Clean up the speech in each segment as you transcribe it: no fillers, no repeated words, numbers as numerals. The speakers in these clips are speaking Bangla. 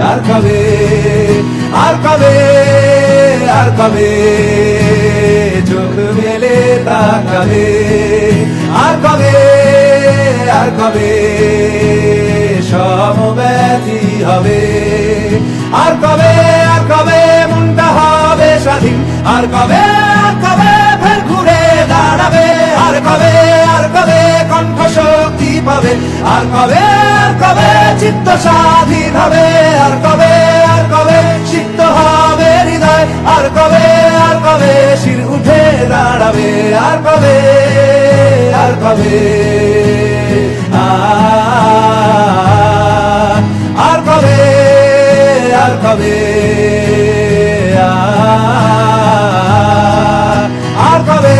আর কবে, আর কবে, আর কবে চোখ মেলে তাকাবে, আর কবে, আর কবে সমব্যথী হবে, আর কবে, আর কবে মনটা হবে স্বাধীন, আর কবে, আর কবে ফের ঘুরে দাঁড়াবে, আর কবে, আর কবে কণ্ঠ শক্তি পাবে, আর কবে, আর কবে চিত্ত স্বাধীন হবে, আর কবে, আর কবে সিক্ত হবে হৃদয়, আর কবে, আর কবে শির উঠে দাঁড়াবে, আর কবে, আর কবে আর কবে, আর কবে আর কবে, আর কবে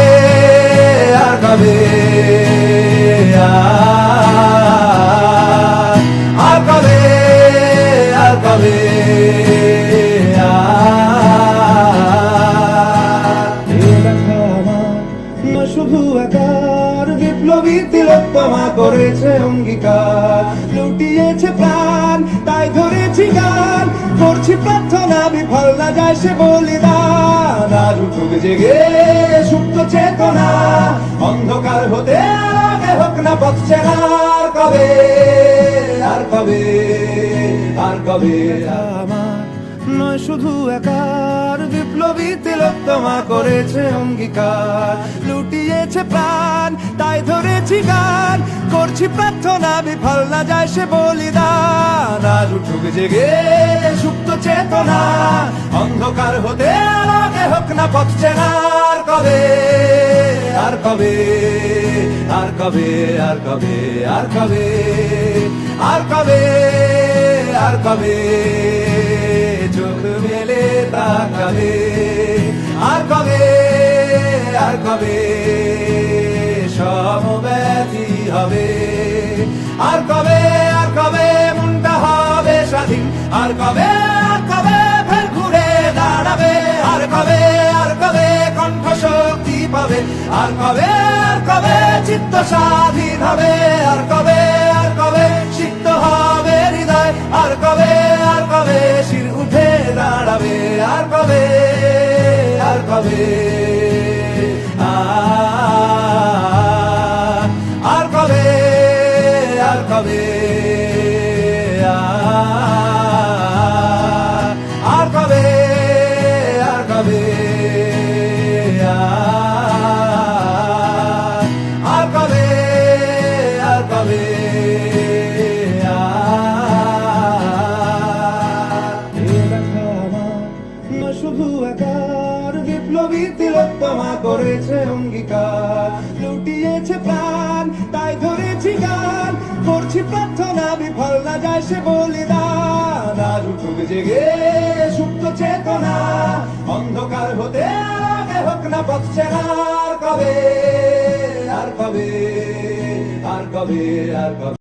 আর কবে, আর কবে শুধু একার বিপ্লবী তিলোত্তমা করেছে অঙ্গীকার, লুটিয়েছে প্রাণ তাই ধরেছি গান, করছি প্রার্থনা বিফল না যায় সে বলিদান, আর উঠুক জেগে সুপ্ত চেতনা, অন্ধকার হতে আগে হোক না পথ চেনা, আর কবে, আর কবে, আর কবে আমার নয় শুধু একার বিপ্লবী তিলোত্তমা করেছে অঙ্গীকার, লুটিয়েছে প্রাণ তাই ধরেছি গান, করছি প্রার্থনা বিফল না যায় সে বলিদান, আর উঠুক জেগে সুপ্ত চেতনা, অন্ধকার হতে আগে হোক না পথ চেনা, আর কবে, আর কবে, আর কবে, আর কবে, আর কবে, আর কবে, আর কবে চোখ মেলে তাকাবে, আর কবে, আর কবে সমব্যথী হবে, আর কবে, আর কবে মনটা হবে স্বাধীন, আর কবে, আর কবে ফের ঘুরে দাঁড়াবে, আর কবে, আর কবে কণ্ঠ শক্তি পাবে, আর কবে, আর কবে চিত্ত স্বাধীন হবে, আর কবে, আর কবে সিক্ত হবে হৃদয়, আর কবে, আর কবে শির উঠে দাঁড়াবে, আর কবে, আর কবে আর কবে, আর কবে আর কবে, আর কবে আর কবে, আর কবে শুধু একার বিপ্লবী তিলোত্তমা করেছে অঙ্গীকার, লুটিয়েছে প্রাণ তাই ধরেছি গান, করছি প্রার্থনা বিফল না যায় সে বলিদান, আর উঠুক জেগে সুপ্ত চেতনা, অন্ধকার হতে আগে হোক না পথ চেনা, আর কবে, আর কবে, আর কবে, আর কবে।